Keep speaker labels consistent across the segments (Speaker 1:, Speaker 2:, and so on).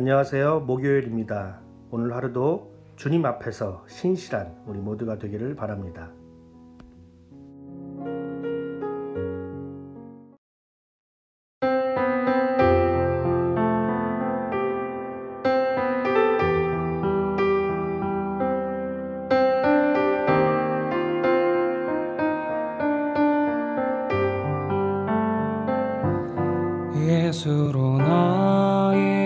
Speaker 1: 안녕하세요. 목요일입니다. 오늘 하루도 주님 앞에서 신실한 우리 모두가 되기를 바랍니다.
Speaker 2: 예수로 나의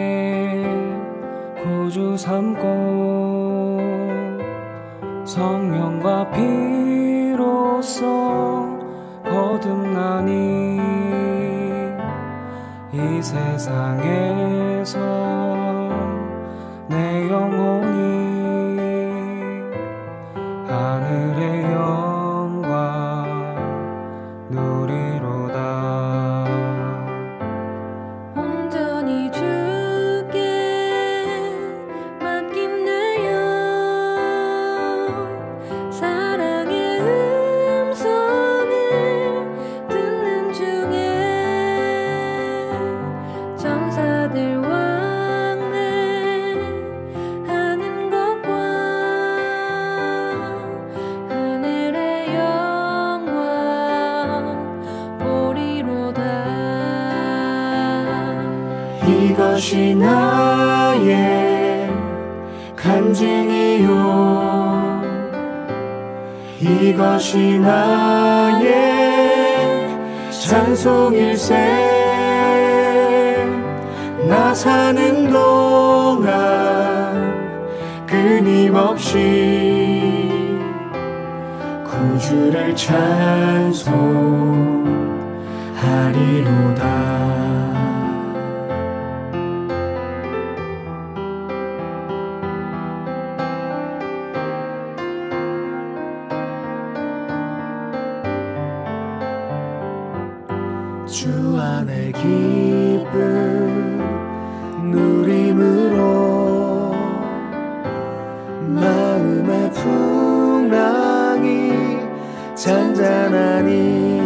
Speaker 2: 구주 삼고 성령과 피로써 거듭나니 이 세상에서 내 영혼이 하늘의 영광 누리로다.
Speaker 3: 이것이 나의 간증이요, 이것이 나의 찬송일세. 나 사는 동안 끊임없이 구주를 찬송하리로다. 주 안의 기쁨 누림으로 마음의 풍랑이 잔잔하니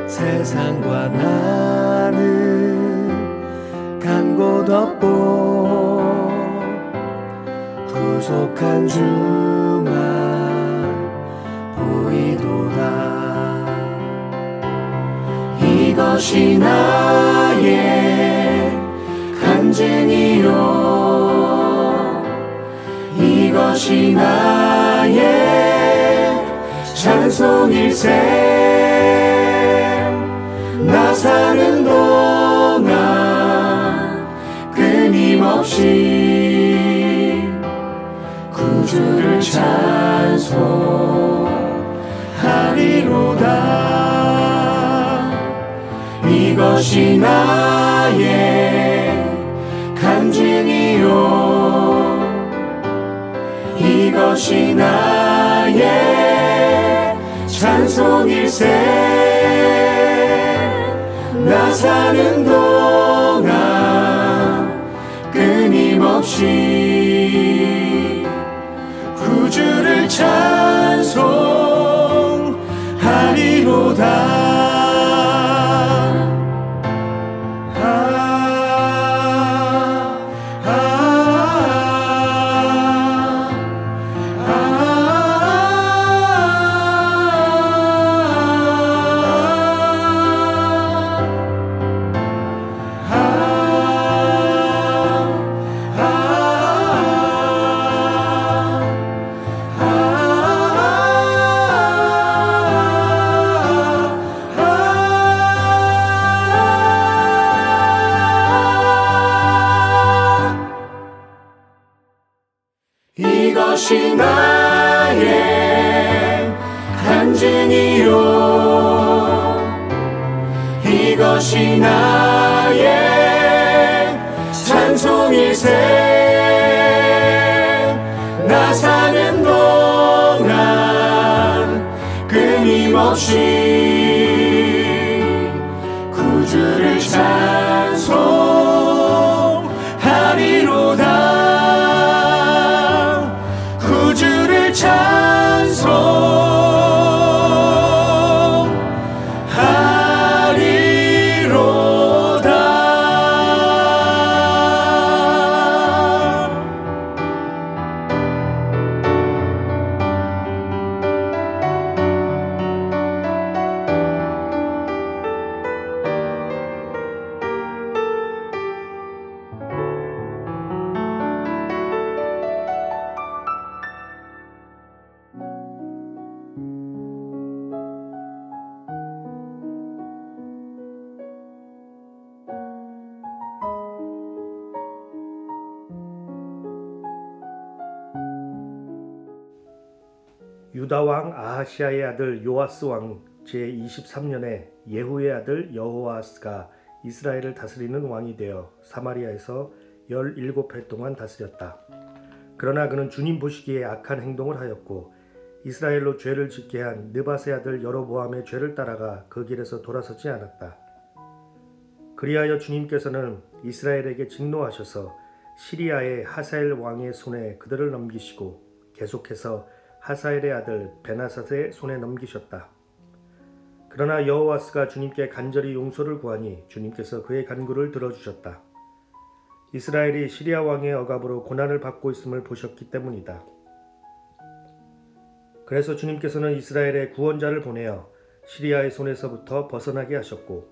Speaker 3: 세상과 나는 간 곳 없고 구속한 주만 보이도다. 이것이 나의 간증이요, 이것이 나의 찬송일세. 나 사는 동안 끊임없이 구주를 찬송하리로다. 이것이 나의 간증이요, 이것이 나의 찬송일세. 나 사는 동안 끊임없이 구주를 찬송하리로다. 이것이 나의 간증이요, 이것이 나의 찬송일세. 나 사는 동안 끊임없이 구주를 찬송하리로다. 찬송하리로다.
Speaker 1: 유다 왕 아하시아의 아들 요아스 왕 제23년에 예후의 아들 여호아스가 이스라엘을 다스리는 왕이 되어 사마리아에서 17해 동안 다스렸다. 그러나 그는 주님 보시기에 악한 행동을 하였고 이스라엘로 죄를 짓게 한 느밧의 아들 여로보암의 죄를 따라가 그 길에서 돌아서지 않았다. 그리하여 주님께서는 이스라엘에게 진노하셔서 시리아의 하사엘 왕의 손에 그들을 넘기시고 계속해서 하사엘의 아들 베나삿의 손에 넘기셨다. 그러나 여호아스가 주님께 간절히 용서를 구하니 주님께서 그의 간구를 들어주셨다. 이스라엘이 시리아 왕의 억압으로 고난을 받고 있음을 보셨기 때문이다. 그래서 주님께서는 이스라엘의 구원자를 보내어 시리아의 손에서부터 벗어나게 하셨고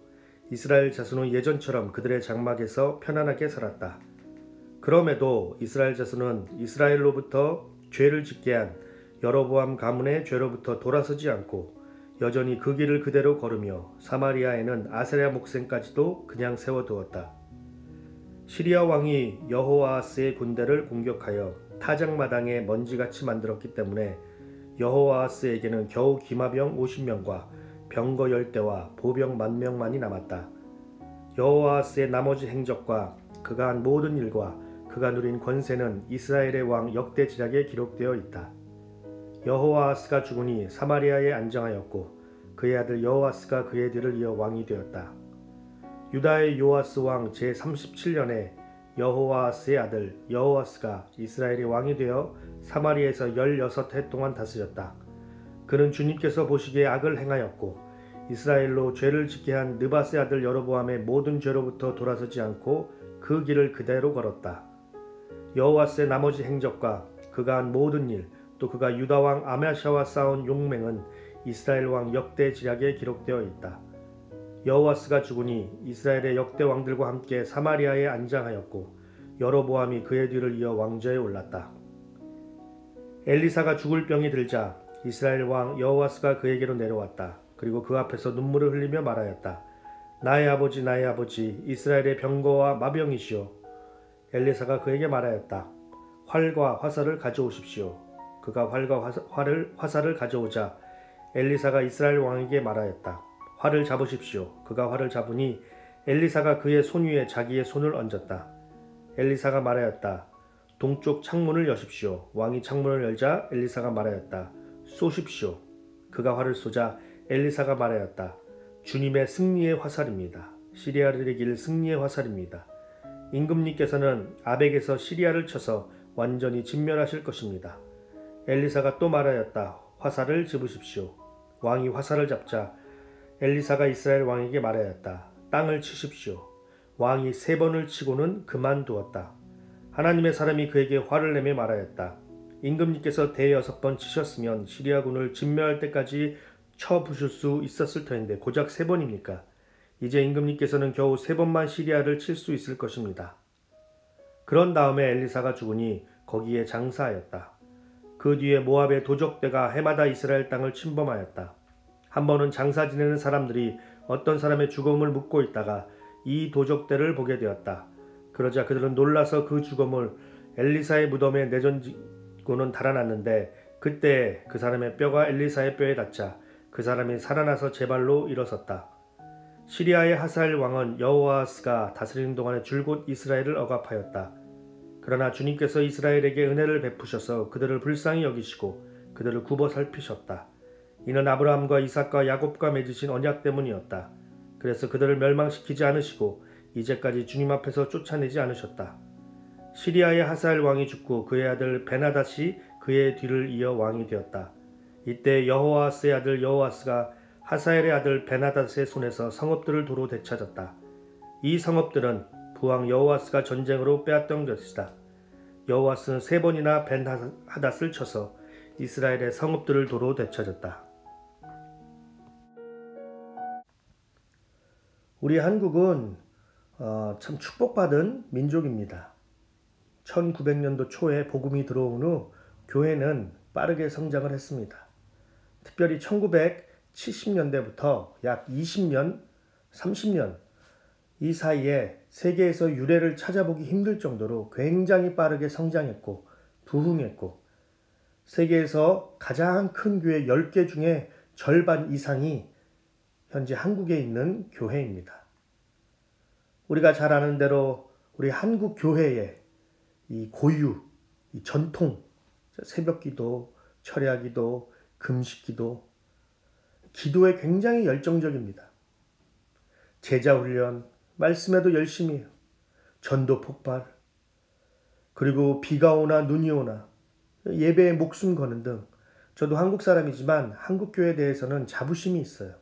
Speaker 1: 이스라엘 자손은 예전처럼 그들의 장막에서 편안하게 살았다. 그럼에도 이스라엘 자손은 이스라엘로부터 죄를 짓게 한 여로보암 가문의 죄로부터 돌아서지 않고 여전히 그 길을 그대로 걸으며 사마리아에는 아세라 목생까지도 그냥 세워두었다. 시리아 왕이 여호아하스의 군대를 공격하여 타작마당에 먼지같이 만들었기 때문에 여호아하스에게는 겨우 기마병 50명과 병거 10대와 보병 10,000명만이 남았다. 여호아하스의 나머지 행적과 그가 한 모든 일과 그가 누린 권세는 이스라엘의 왕 역대지략에 기록되어 있다. 여호아하스가 죽으니 사마리아에 안정하였고 그의 아들 여호아스가 그의 뒤를 이어 왕이 되었다. 유다의 요아스 왕 제37년에 여호아하스의 아들 여호아스가 이스라엘의 왕이 되어 사마리아에서 16해 동안 다스렸다. 그는 주님께서 보시기에 악을 행하였고 이스라엘로 죄를 짓게 한 느밧의 아들 여로보암의 모든 죄로부터 돌아서지 않고 그 길을 그대로 걸었다. 여호아스의 나머지 행적과 그가 한 모든 일, 또 그가 유다 왕 아마샤와 싸운 용맹은 이스라엘 왕 역대지략에 기록되어 있다. 여호아스가 죽으니 이스라엘의 역대 왕들과 함께 사마리아에 안장하였고 여로보암이 그의 뒤를 이어 왕좌에 올랐다. 엘리사가 죽을 병이 들자 이스라엘 왕 여호아스가 그에게로 내려왔다. 그리고 그 앞에서 눈물을 흘리며 말하였다. 나의 아버지 이스라엘의 병거와 마병이시오. 엘리사가 그에게 말하였다. 활과 화살을 가져오십시오. 그가 활과 화살을 가져오자 엘리사가 이스라엘 왕에게 말하였다. 활을 잡으십시오. 그가 활을 잡으니 엘리사가 그의 손 위에 자기의 손을 얹었다. 엘리사가 말하였다. 동쪽 창문을 여십시오. 왕이 창문을 열자 엘리사가 말하였다. 쏘십시오. 그가 활을 쏘자 엘리사가 말하였다. 주님의 승리의 화살입니다. 시리아를 이길 승리의 화살입니다. 임금님께서는 아벡에서 시리아를 쳐서 완전히 진멸하실 것입니다. 엘리사가 또 말하였다. 화살을 집으십시오. 왕이 화살을 잡자 엘리사가 이스라엘 왕에게 말하였다. 땅을 치십시오. 왕이 3번을 치고는 그만두었다. 하나님의 사람이 그에게 화를 내며 말하였다. 임금님께서 대6번 치셨으면 시리아군을 진멸할 때까지 쳐 부술 수 있었을 터인데 고작 3번입니까? 이제 임금님께서는 겨우 3번만 시리아를 칠 수 있을 것입니다. 그런 다음에 엘리사가 죽으니 거기에 장사하였다. 그 뒤에 모압의 도적대가 해마다 이스라엘 땅을 침범하였다. 한 번은 장사 지내는 사람들이 어떤 사람의 죽음을 묻고 있다가 이 도적대를 보게 되었다. 그러자 그들은 놀라서 그 죽음을 엘리사의 무덤에 내던지고는 달아났는데 그때 그 사람의 뼈가 엘리사의 뼈에 닿자 그 사람이 살아나서 제 발로 일어섰다. 시리아의 하사엘 왕은 여호아스가 다스리는 동안에 줄곧 이스라엘을 억압하였다. 그러나 주님께서 이스라엘에게 은혜를 베푸셔서 그들을 불쌍히 여기시고 그들을 굽어 살피셨다. 이는 아브라함과 이삭과 야곱과 맺으신 언약 때문이었다. 그래서 그들을 멸망시키지 않으시고 이제까지 주님 앞에서 쫓아내지 않으셨다. 시리아의 하사엘 왕이 죽고 그의 아들 베나닷이 그의 뒤를 이어 왕이 되었다. 이때 여호아스의 아들 여호아스가 하사엘의 아들 베나닷의 손에서 성읍들을 도로 되찾았다. 이 성읍들은 부왕 여호아스가 전쟁으로 빼앗던 것이다. 여호아스는 3번이나 벤하닷을 쳐서 이스라엘의 성읍들을 도로 되찾았다. 우리 한국은 참 축복받은 민족입니다. 1900년도 초에 복음이 들어온 후 교회는 빠르게 성장을 했습니다. 특별히 1970년대부터 약 20년, 30년 이 사이에 세계에서 유래를 찾아보기 힘들 정도로 굉장히 빠르게 성장했고 부흥했고 세계에서 가장 큰 교회 10개 중에 절반 이상이 현재 한국에 있는 교회입니다. 우리가 잘 아는 대로 우리 한국 교회의 이 고유, 이 전통, 새벽기도, 철야기도, 금식기도, 기도에 굉장히 열정적입니다. 제자훈련, 말씀에도 열심히 해요. 전도 폭발, 그리고 비가 오나 눈이 오나 예배에 목숨 거는 등 저도 한국 사람이지만 한국 교회에 대해서는 자부심이 있어요.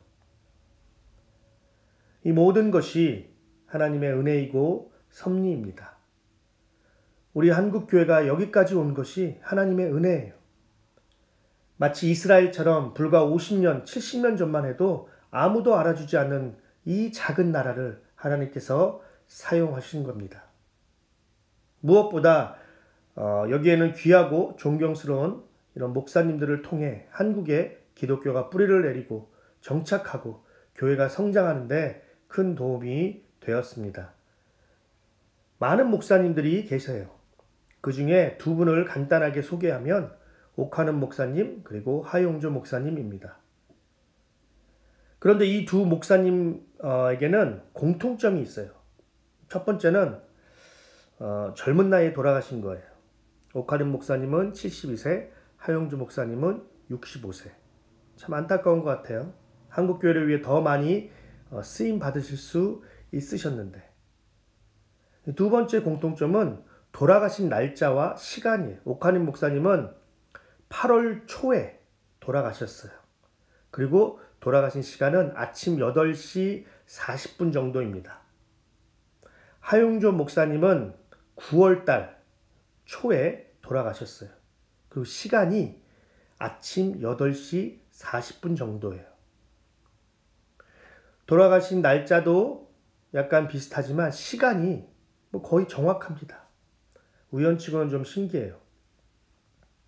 Speaker 1: 이 모든 것이 하나님의 은혜이고 섭리입니다. 우리 한국 교회가 여기까지 온 것이 하나님의 은혜예요. 마치 이스라엘처럼 불과 50년, 70년 전만 해도 아무도 알아주지 않는 이 작은 나라를 하나님께서 사용하신 겁니다. 무엇보다 여기에는 귀하고 존경스러운 이런 목사님들을 통해 한국에 기독교가 뿌리를 내리고 정착하고 교회가 성장하는데 큰 도움이 되었습니다. 많은 목사님들이 계세요. 그 중에 두 분을 간단하게 소개하면 옥하는 목사님 그리고 하용조 목사님입니다. 그런데 이 두 목사님에게는 공통점이 있어요. 첫 번째는 젊은 나이에 돌아가신 거예요. 옥하는 목사님은 72세, 하용조 목사님은 65세. 참 안타까운 것 같아요. 한국교회를 위해 더 많이 쓰임 받으실 수 있으셨는데. 두 번째 공통점은 돌아가신 날짜와 시간이에요. 옥하는 목사님은 8월 초에 돌아가셨어요. 그리고 돌아가신 시간은 아침 8시 40분 정도입니다. 하용조 목사님은 9월 달 초에 돌아가셨어요. 그리고 시간이 아침 8시 40분 정도예요. 돌아가신 날짜도 약간 비슷하지만 시간이 거의 정확합니다. 우연치고는 좀 신기해요.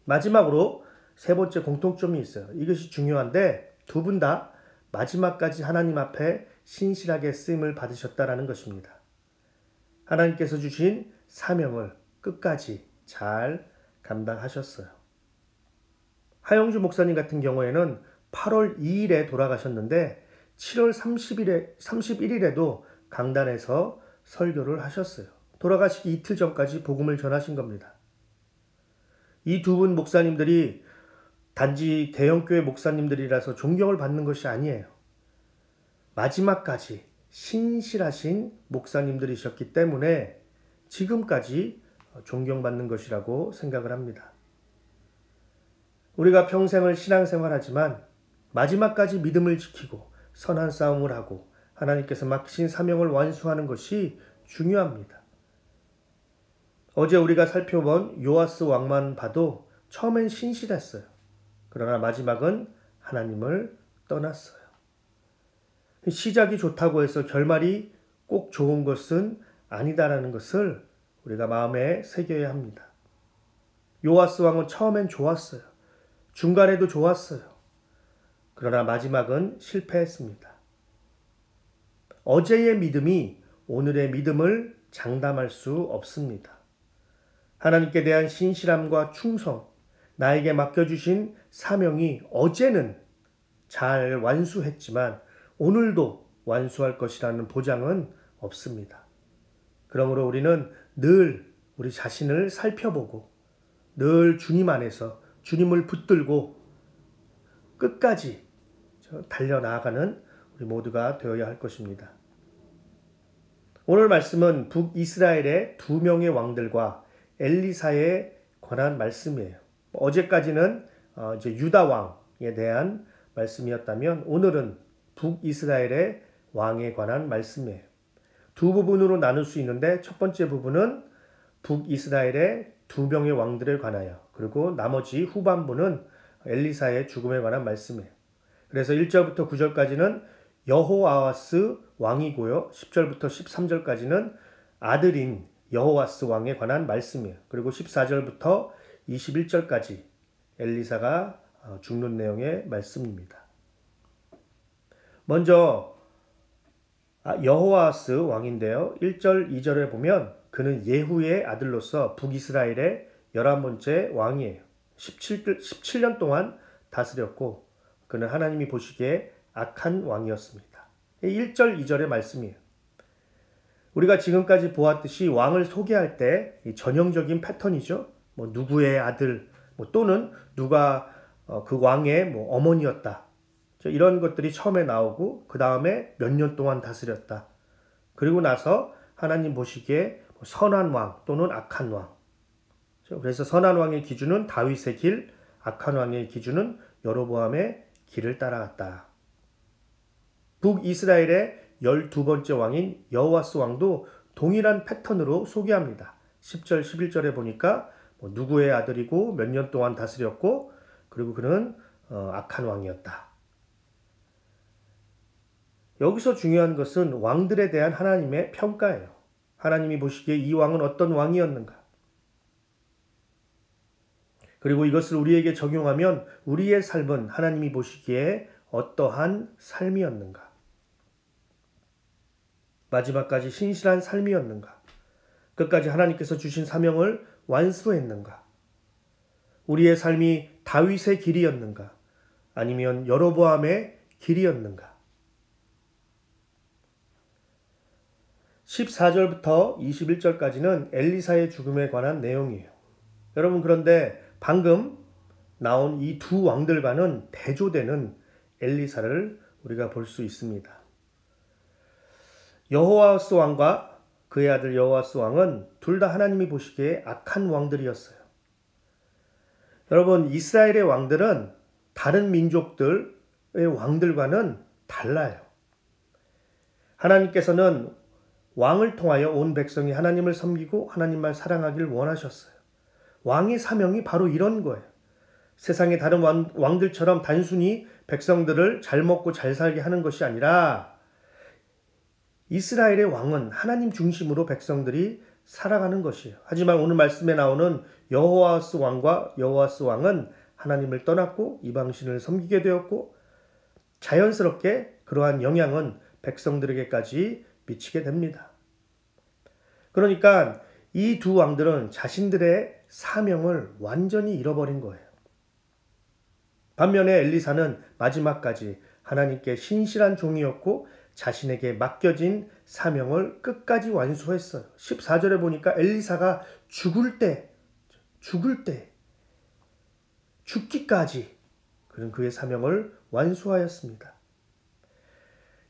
Speaker 1: 마지막으로 세 번째 공통점이 있어요. 이것이 중요한데 두 분 다 마지막까지 하나님 앞에 신실하게 쓰임을 받으셨다라는 것입니다. 하나님께서 주신 사명을 끝까지 잘 감당하셨어요. 하영주 목사님 같은 경우에는 8월 2일에 돌아가셨는데 7월 31일에도 강단에서 설교를 하셨어요. 돌아가시기 이틀 전까지 복음을 전하신 겁니다. 이 두 분 목사님들이 단지 대형교회 목사님들이라서 존경을 받는 것이 아니에요. 마지막까지 신실하신 목사님들이셨기 때문에 지금까지 존경받는 것이라고 생각을 합니다. 우리가 평생을 신앙생활하지만 마지막까지 믿음을 지키고 선한 싸움을 하고 하나님께서 맡기신 사명을 완수하는 것이 중요합니다. 어제 우리가 살펴본 요아스 왕만 봐도 처음엔 신실했어요. 그러나 마지막은 하나님을 떠났어요. 시작이 좋다고 해서 결말이 꼭 좋은 것은 아니다라는 것을 우리가 마음에 새겨야 합니다. 요아스 왕은 처음엔 좋았어요. 중간에도 좋았어요. 그러나 마지막은 실패했습니다. 어제의 믿음이 오늘의 믿음을 장담할 수 없습니다. 하나님께 대한 신실함과 충성, 나에게 맡겨주신 사명이 어제는 잘 완수했지만 오늘도 완수할 것이라는 보장은 없습니다. 그러므로 우리는 늘 우리 자신을 살펴보고 늘 주님 안에서 주님을 붙들고 끝까지 달려나가는 우리 모두가 되어야 할 것입니다. 오늘 말씀은 북이스라엘의 두 명의 왕들과 엘리사에 관한 말씀이에요. 어제까지는 이제 유다 왕에 대한 말씀이었다면 오늘은 북이스라엘의 왕에 관한 말씀이에요. 두 부분으로 나눌 수 있는데 첫 번째 부분은 북이스라엘의 두 명의 왕들에 관하여, 그리고 나머지 후반부는 엘리사의 죽음에 관한 말씀이에요. 그래서 1절부터 9절까지는 여호아하스 왕이고요. 10절부터 13절까지는 아들인 여호아스 왕에 관한 말씀이에요. 그리고 14절부터 21절까지 엘리사가 죽는 내용의 말씀입니다. 먼저 여호아스 왕인데요. 1절, 2절에 보면 그는 예후의 아들로서 북이스라엘의 11번째 왕이에요. 17년 동안 다스렸고 그는 하나님이 보시기에 악한 왕이었습니다. 1절, 2절의 말씀이에요. 우리가 지금까지 보았듯이 왕을 소개할 때 전형적인 패턴이죠. 뭐 누구의 아들, 또는 누가 그 왕의 어머니였다. 이런 것들이 처음에 나오고 그 다음에 몇 년 동안 다스렸다. 그리고 나서 하나님 보시기에 선한 왕 또는 악한 왕. 그래서 선한 왕의 기준은 다윗의 길, 악한 왕의 기준은 여로보암의 길을 따라갔다. 북이스라엘의 12번째 왕인 여호와스 왕도 동일한 패턴으로 소개합니다. 10절, 11절에 보니까 누구의 아들이고 몇 년 동안 다스렸고 그리고 그는 악한 왕이었다. 여기서 중요한 것은 왕들에 대한 하나님의 평가예요. 하나님이 보시기에 이 왕은 어떤 왕이었는가? 그리고 이것을 우리에게 적용하면 우리의 삶은 하나님이 보시기에 어떠한 삶이었는가? 마지막까지 신실한 삶이었는가? 끝까지 하나님께서 주신 사명을 완수했는가? 우리의 삶이 다윗의 길이었는가? 아니면 여로보암의 길이었는가? 14절부터 21절까지는 엘리사의 죽음에 관한 내용이에요. 여러분, 그런데 방금 나온 이 두 왕들과는 대조되는 엘리사를 우리가 볼 수 있습니다. 여호와스 왕과 그의 아들 여호와스 왕은 둘 다 하나님이 보시기에 악한 왕들이었어요. 여러분, 이스라엘의 왕들은 다른 민족들의 왕들과는 달라요. 하나님께서는 왕을 통하여 온 백성이 하나님을 섬기고 하나님만 사랑하기를 원하셨어요. 왕의 사명이 바로 이런 거예요. 세상의 다른 왕들처럼 단순히 백성들을 잘 먹고 잘 살게 하는 것이 아니라 이스라엘의 왕은 하나님 중심으로 백성들이 살아가는 것이에요. 하지만 오늘 말씀에 나오는 여호와스 왕과 여호와스 왕은 하나님을 떠났고 이방신을 섬기게 되었고 자연스럽게 그러한 영향은 백성들에게까지 미치게 됩니다. 그러니까 이 두 왕들은 자신들의 사명을 완전히 잃어버린 거예요. 반면에 엘리사는 마지막까지 하나님께 신실한 종이었고 자신에게 맡겨진 사명을 끝까지 완수했어요. 14절에 보니까 엘리사가 죽기까지 그는 그의 사명을 완수하였습니다.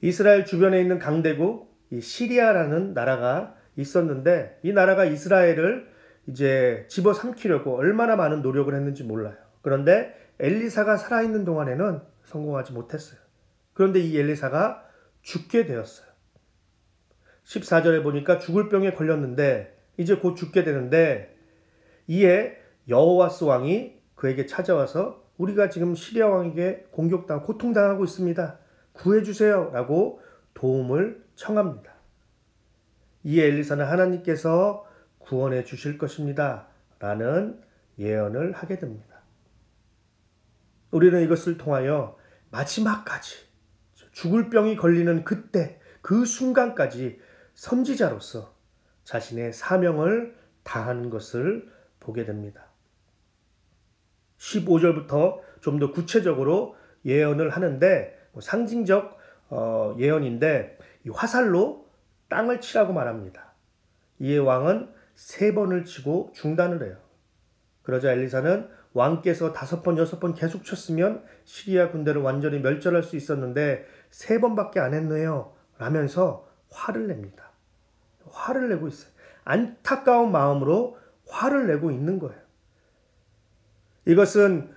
Speaker 1: 이스라엘 주변에 있는 강대국 이 시리아라는 나라가 있었는데 이 나라가 이스라엘을 이제 집어삼키려고 얼마나 많은 노력을 했는지 몰라요. 그런데 엘리사가 살아있는 동안에는 성공하지 못했어요. 그런데 이 엘리사가 죽게 되었어요. 14절에 보니까 죽을 병에 걸렸는데 이제 곧 죽게 되는데 이에 여호와스 왕이 그에게 찾아와서 우리가 지금 시리아 왕에게 공격당하고 고통당하고 있습니다. 구해주세요 라고 도움을 청합니다. 이에 엘리사는 하나님께서 구원해 주실 것입니다 라는 예언을 하게 됩니다. 우리는 이것을 통하여 마지막까지 죽을 병이 걸리는 그때 그 순간까지 선지자로서 자신의 사명을 다하는 것을 보게 됩니다. 15절부터 좀 더 구체적으로 예언을 하는데 상징적 예언인데 이 화살로 땅을 치라고 말합니다. 이에 왕은 3번을 치고 중단을 해요. 그러자 엘리사는 왕께서 5번, 6번 계속 쳤으면 시리아 군대를 완전히 멸절할 수 있었는데 3번밖에 안 했네요 라면서 화를 냅니다. 화를 내고 있어요. 안타까운 마음으로 화를 내고 있는 거예요. 이것은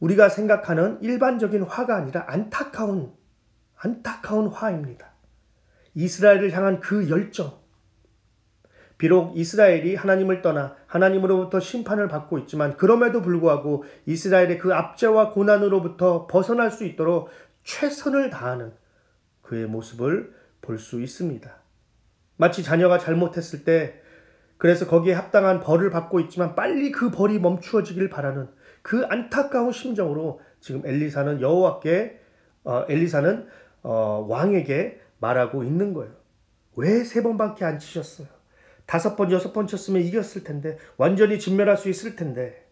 Speaker 1: 우리가 생각하는 일반적인 화가 아니라 안타까운 화입니다. 이스라엘을 향한 그 열정. 비록 이스라엘이 하나님을 떠나 하나님으로부터 심판을 받고 있지만 그럼에도 불구하고 이스라엘의 그 압제와 고난으로부터 벗어날 수 있도록 최선을 다하는 그의 모습을 볼 수 있습니다. 마치 자녀가 잘못했을 때 그래서 거기에 합당한 벌을 받고 있지만 빨리 그 벌이 멈추어지길 바라는 그 안타까운 심정으로 지금 엘리사는 왕에게 말하고 있는 거예요. 왜 3번밖에 안 치셨어요? 5번, 6번 쳤으면 이겼을 텐데 완전히 진멸할 수 있을 텐데.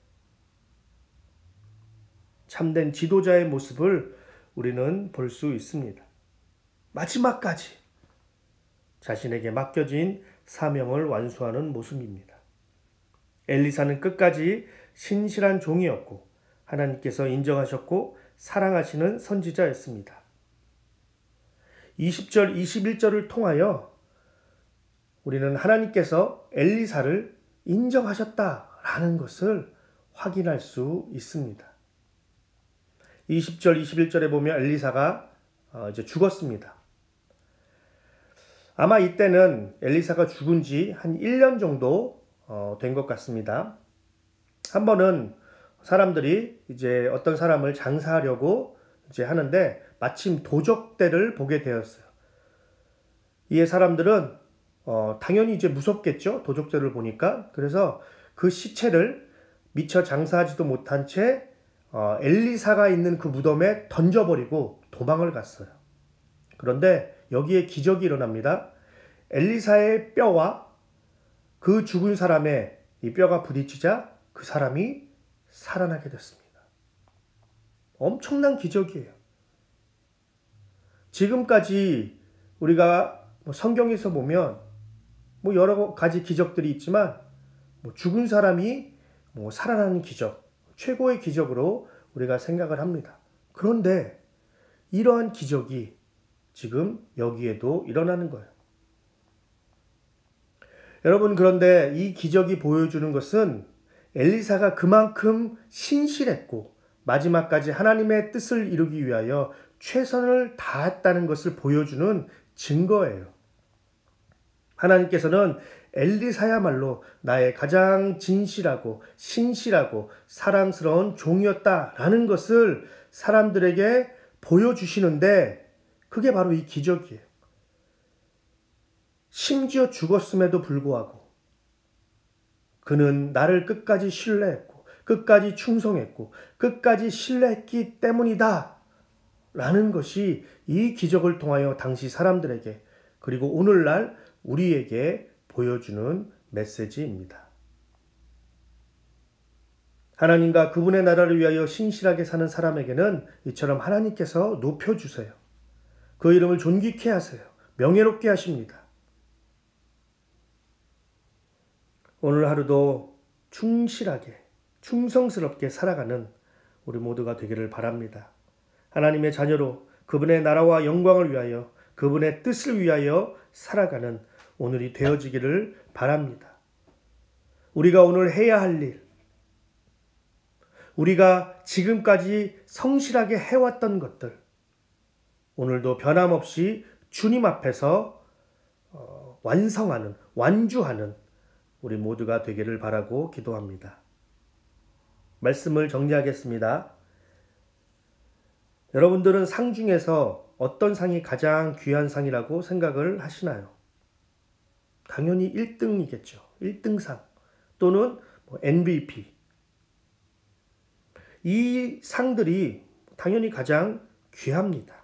Speaker 1: 참된 지도자의 모습을 우리는 볼 수 있습니다. 마지막까지 자신에게 맡겨진 사명을 완수하는 모습입니다. 엘리사는 끝까지 신실한 종이었고 하나님께서 인정하셨고 사랑하시는 선지자였습니다. 20절, 21절을 통하여 우리는 하나님께서 엘리사를 인정하셨다라는 것을 확인할 수 있습니다. 20절, 21절에 보면 엘리사가 이제 죽었습니다. 아마 이때는 엘리사가 죽은 지 한 1년 정도 된 것 같습니다. 한 번은 사람들이 이제 어떤 사람을 장사하려고 이제 하는데 마침 도적대를 보게 되었어요. 이에 사람들은 당연히 이제 무섭겠죠. 도적대를 보니까. 그래서 그 시체를 미처 장사하지도 못한 채 엘리사가 있는 그 무덤에 던져버리고 도망을 갔어요. 그런데 여기에 기적이 일어납니다. 엘리사의 뼈와 그 죽은 사람의 이 뼈가 부딪히자 그 사람이 살아나게 됐습니다. 엄청난 기적이에요. 지금까지 우리가 성경에서 보면 여러 가지 기적들이 있지만 죽은 사람이 살아나는 기적, 최고의 기적으로 우리가 생각을 합니다. 그런데 이러한 기적이 지금 여기에도 일어나는 거예요. 여러분, 그런데 이 기적이 보여주는 것은 엘리사가 그만큼 신실했고 마지막까지 하나님의 뜻을 이루기 위하여 최선을 다했다는 것을 보여주는 증거예요. 하나님께서는 엘리사야말로 나의 가장 진실하고 신실하고 사랑스러운 종이었다라는 것을 사람들에게 보여주시는데 그게 바로 이 기적이에요. 심지어 죽었음에도 불구하고 그는 나를 끝까지 신뢰했고 끝까지 충성했고 끝까지 신뢰했기 때문이다 라는 것이 이 기적을 통하여 당시 사람들에게 그리고 오늘날 우리에게 보여주는 메시지입니다. 하나님과 그분의 나라를 위하여 신실하게 사는 사람에게는 이처럼 하나님께서 높여주세요. 그 이름을 존귀케 하세요. 명예롭게 하십니다. 오늘 하루도 충실하게 충성스럽게 살아가는 우리 모두가 되기를 바랍니다. 하나님의 자녀로 그분의 나라와 영광을 위하여 그분의 뜻을 위하여 살아가는 오늘이 되어지기를 바랍니다. 우리가 오늘 해야 할 일, 우리가 지금까지 성실하게 해왔던 것들, 오늘도 변함없이 주님 앞에서 완성하는, 완주하는 우리 모두가 되기를 바라고 기도합니다. 말씀을 정리하겠습니다. 여러분들은 상 중에서 어떤 상이 가장 귀한 상이라고 생각을 하시나요? 당연히 1등이겠죠. 1등상 또는 MVP. 이 상들이 당연히 가장 귀합니다.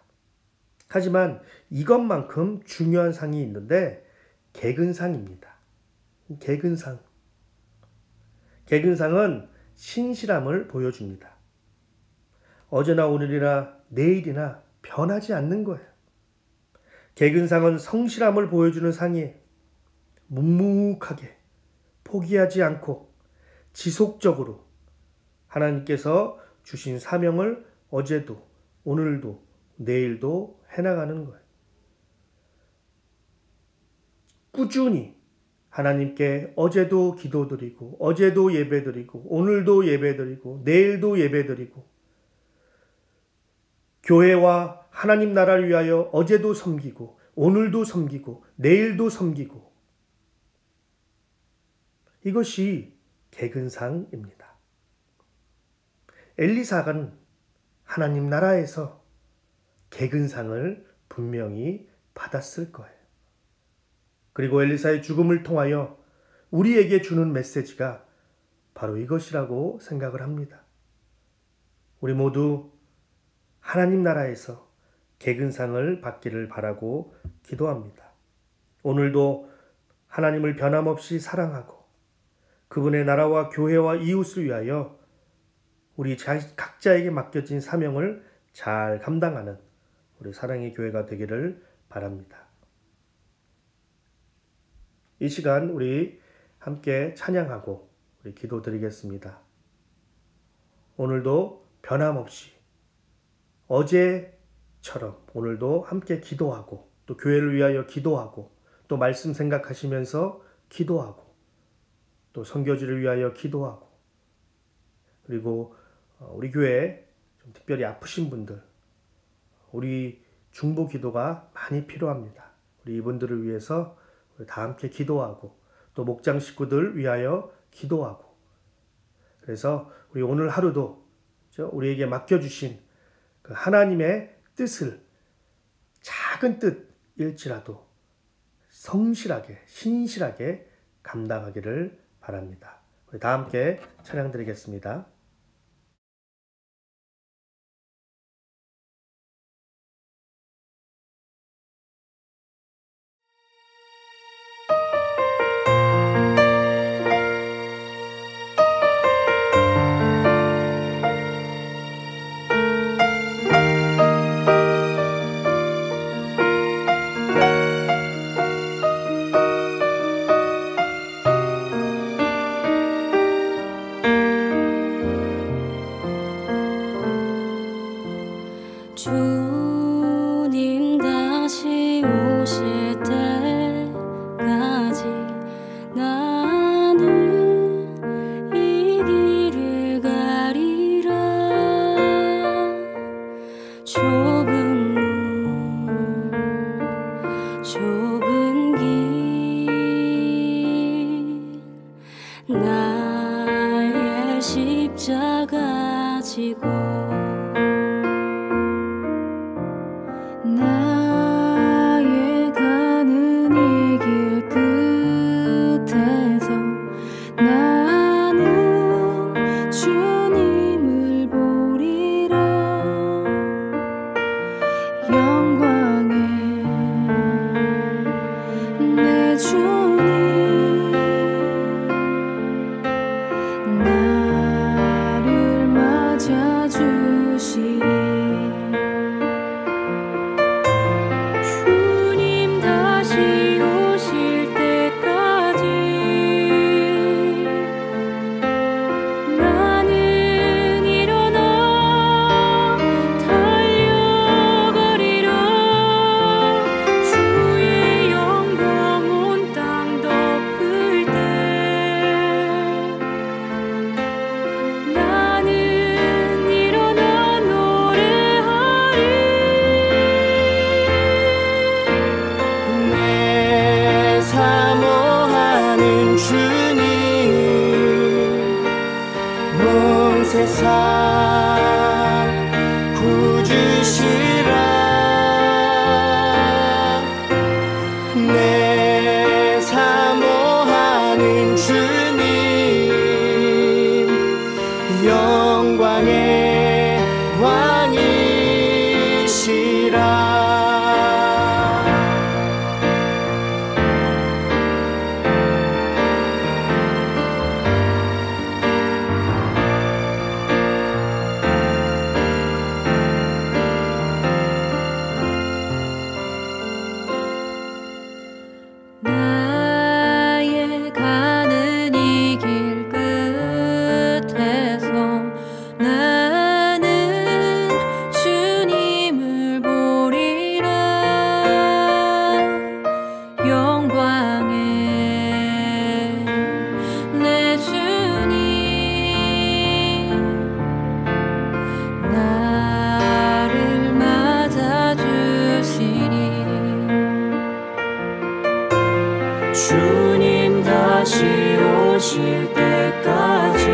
Speaker 1: 하지만 이것만큼 중요한 상이 있는데 개근상입니다. 개근상. 개근상은 신실함을 보여줍니다. 어제나 오늘이나 내일이나 변하지 않는 거예요. 개근상은 성실함을 보여주는 상이에요. 묵묵하게 포기하지 않고 지속적으로 하나님께서 주신 사명을 어제도 오늘도 내일도 해나가는 거예요. 꾸준히 하나님께 어제도 기도드리고 어제도 예배드리고 오늘도 예배드리고 내일도 예배드리고 교회와 하나님 나라를 위하여 어제도 섬기고 오늘도 섬기고 내일도 섬기고 이것이 개근상입니다. 엘리사는 하나님 나라에서 개근상을 분명히 받았을 거예요. 그리고 엘리사의 죽음을 통하여 우리에게 주는 메시지가 바로 이것이라고 생각을 합니다. 우리 모두 하나님 나라에서 개근상을 받기를 바라고 기도합니다. 오늘도 하나님을 변함없이 사랑하고 그분의 나라와 교회와 이웃을 위하여 우리 각자에게 맡겨진 사명을 잘 감당하는 우리 사랑의 교회가 되기를 바랍니다. 이 시간 우리 함께 찬양하고 우리 기도드리겠습니다. 오늘도 변함없이 어제처럼 오늘도 함께 기도하고 또 교회를 위하여 기도하고 또 말씀 생각하시면서 기도하고 또 선교지를 위하여 기도하고 그리고 우리 교회에 좀 특별히 아프신 분들 우리 중보 기도가 많이 필요합니다. 우리 이분들을 위해서 우리 다 함께 기도하고 또 목장 식구들 위하여 기도하고 그래서 우리 오늘 하루도 우리에게 맡겨주신 그 하나님의 뜻을 작은 뜻일지라도 성실하게 신실하게 감당하기를 바랍니다. 우리 다 함께 찬양 드리겠습니다.
Speaker 4: 주님 다시 오실 때까지 나는 이 길을 가리라. 좁은 문 좁은 길 나의 십자가 지고 나의 가는 이 길 끝에서 나는 주님을 보리라. 영광의 내 주님 나를 맞아주시리.
Speaker 3: 세상 구주시라. 내 사모하는 주님 영광의 왕이시라.
Speaker 4: 나의 가는 이 길 끝에서 나는 주님을 보리라. 영광의 내 주님 나를 맞아주시리.
Speaker 3: 주님 다시 오실 때까지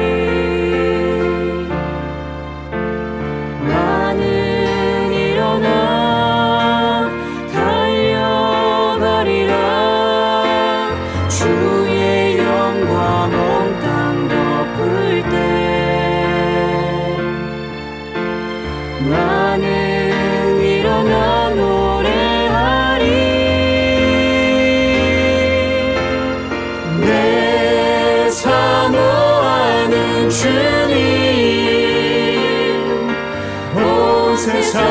Speaker 3: 나는 일어나 달려가리라. 주의 영광 온 땅 덮을 때 나는 일어나 노래하리. 사모하는 주님 세상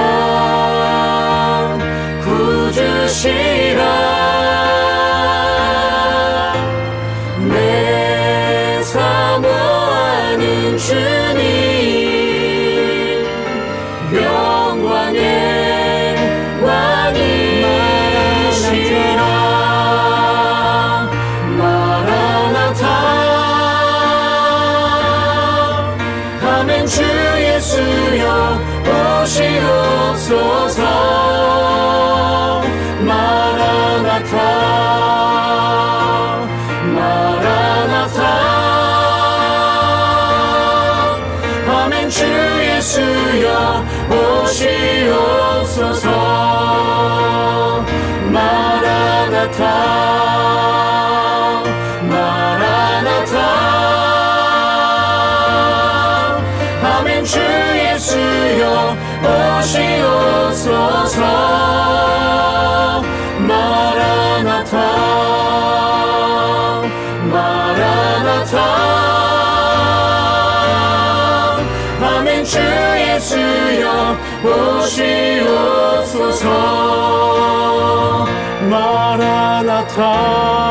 Speaker 3: 구주시라 내 사모하는 주님 영광의 왕이시라 마라나타 아멘 주 예수여 오시옵소서 마라나타 마라나타 아멘 주 예수여 오시옵소서 마라나타 마라나타 아멘 주 예수여 오시옵소서 마라나타 마라나타 아멘 주 예수여 오시옵소서 마라나타